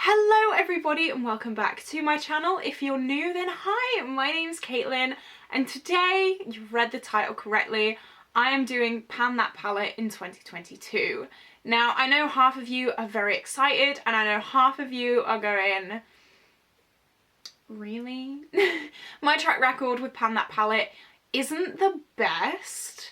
Hello everybody and welcome back to my channel. If you're new, then hi, my name's Caitlin and today, you've read the title correctly, I am doing Pan That Palette in 2022. Now I know half of you are very excited and I know half of you are going, really? My track record with Pan That Palette isn't the best.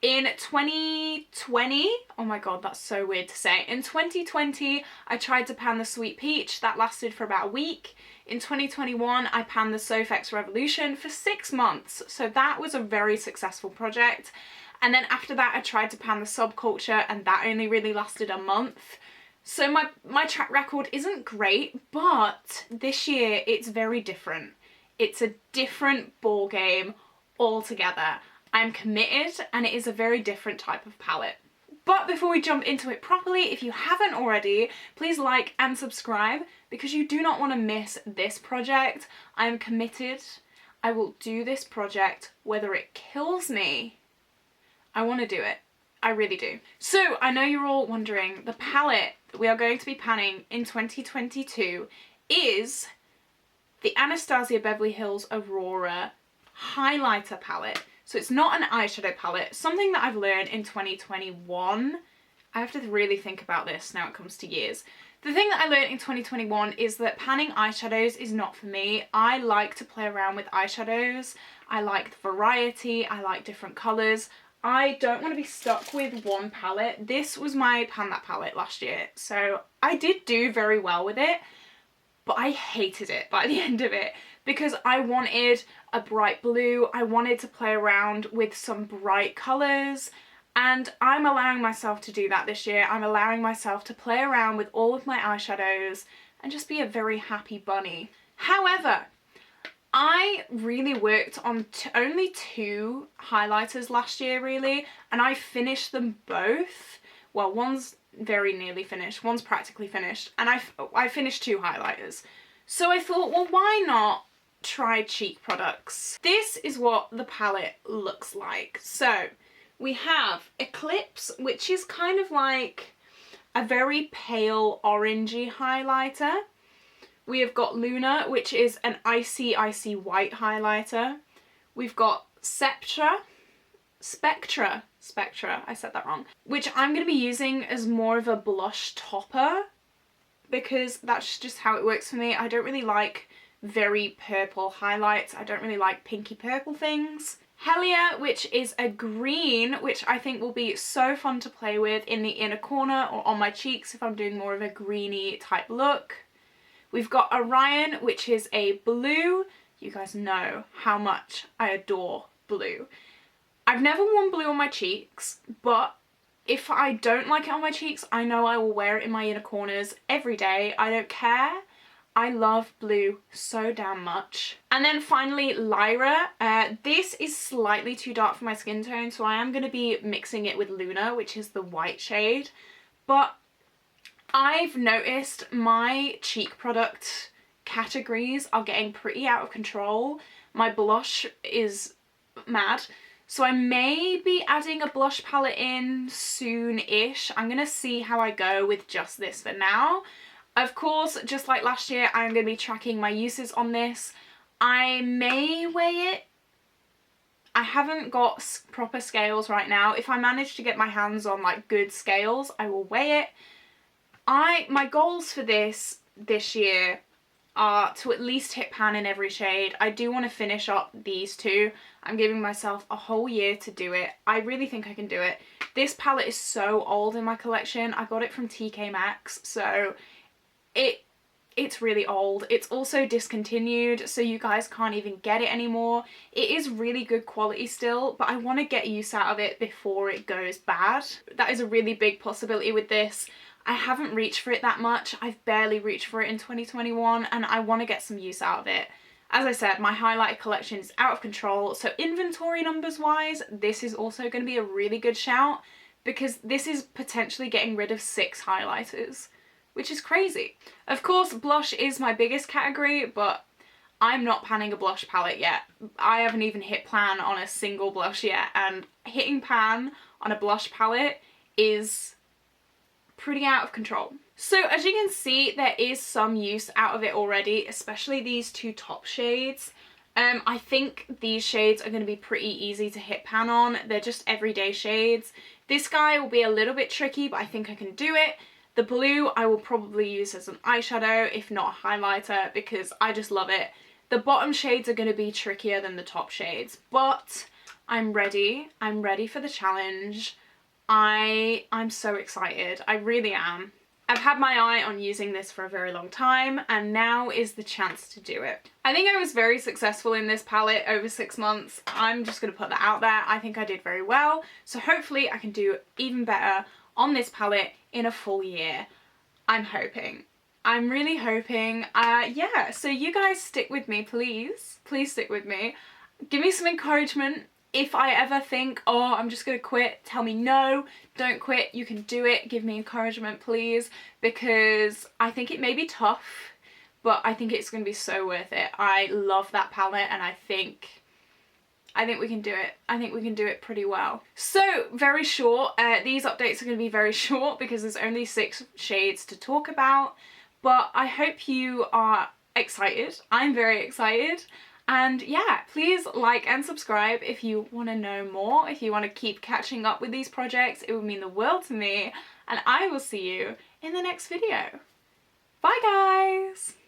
In 2020, oh my god, that's so weird to say. In 2020, I tried to pan the Sweet Peach. That lasted for about a week. In 2021, I panned the Sofx Revolution for 6 months. So that was a very successful project. And then after that, I tried to pan the Subculture and that only really lasted a month. So my track record isn't great, but this year it's very different. It's a different ball game altogether. I'm committed and it is a very different type of palette. But before we jump into it properly, if you haven't already, please like and subscribe because you do not want to miss this project. I am committed. I will do this project whether it kills me. I want to do it. I really do. So I know you're all wondering, the palette that we are going to be panning in 2022 is the Anastasia Beverly Hills Aurora highlighter palette. So it's not an eyeshadow palette, something that I've learned in 2021. I have to really think about this now it comes to years. The thing that I learned in 2021 is that panning eyeshadows is not for me. I like to play around with eyeshadows. I like the variety, I like different colours. I don't want to be stuck with one palette. This was my Pan That palette last year, so I did do very well with it, but I hated it by the end of it. Because I wanted a bright blue, I wanted to play around with some bright colours, and I'm allowing myself to do that this year. I'm allowing myself to play around with all of my eyeshadows and just be a very happy bunny. However, I really worked on only 2 highlighters last year really, and I finished them both. Well, one's very nearly finished, one's practically finished, and I finished 2 highlighters. So I thought, well, why not try cheek products? This is what the palette looks like. So we have Eclipse, which is kind of like a very pale orangey highlighter. We have got Luna, which is an icy white highlighter. We've got Spectra, I said that wrong, which I'm going to be using as more of a blush topper because that's just how it works for me. I don't really like very purple highlights. I don't really like pinky purple things. Helia, which is a green, which I think will be so fun to play with in the inner corner or on my cheeks if I'm doing more of a greeny type look. We've got Orion, which is a blue. You guys know how much I adore blue. I've never worn blue on my cheeks, but if I don't like it on my cheeks, I know I will wear it in my inner corners every day. I don't care. I love blue so damn much. And then finally Lyra. This is slightly too dark for my skin tone, so I am going to be mixing it with Luna, which is the white shade. But I've noticed my cheek product categories are getting pretty out of control. My blush is mad. So I may be adding a blush palette in soon-ish. I'm going to see how I go with just this for now. Of course, just like last year, I'm going to be tracking my uses on this. I may weigh it. I haven't got proper scales right now. If I manage to get my hands on like good scales, I will weigh it. My goals for this year are to at least hit pan in every shade. I do want to finish up these 2. I'm giving myself a whole year to do it. I really think I can do it. This palette is so old in my collection. I got it from TK Maxx, so it's really old. It's also discontinued, so you guys can't even get it anymore. It is really good quality still, but I want to get use out of it before it goes bad. That is a really big possibility with this. I haven't reached for it that much. I've barely reached for it in 2021 and I want to get some use out of it. As I said, my highlighter collection is out of control, so inventory numbers wise, this is also going to be a really good shout because this is potentially getting rid of 6 highlighters, which is crazy. Of course, blush is my biggest category, but I'm not panning a blush palette yet. I haven't even hit pan on a single blush yet, and hitting pan on a blush palette is pretty out of control. So as you can see, there is some use out of it already, especially these two top shades. I think these shades are going to be pretty easy to hit pan on. They're just everyday shades. This guy will be a little bit tricky, but I think I can do it. The blue I will probably use as an eyeshadow, if not a highlighter, because I just love it. The bottom shades are going to be trickier than the top shades, but I'm ready. I'm ready for the challenge. I'm so excited. I really am. I've had my eye on using this for a very long time, and now is the chance to do it. I think I was very successful in this palette over 6 months. I'm just going to put that out there. I think I did very well, so hopefully I can do even better on this palette in a full year. I'm hoping. I'm really hoping. Yeah, so you guys stick with me, please. Please stick with me. Give me some encouragement. If I ever think, oh, I'm just gonna quit, tell me no, don't quit, you can do it. Give me encouragement, please, because I think it may be tough, but I think it's gonna be so worth it. I love that palette, and I think we can do it. I think we can do it pretty well. So, very short. These updates are gonna be very short because there's only 6 shades to talk about, but I hope you are excited. I'm very excited. And yeah, please like and subscribe if you want to know more, if you want to keep catching up with these projects. It would mean the world to me, and I will see you in the next video. Bye guys!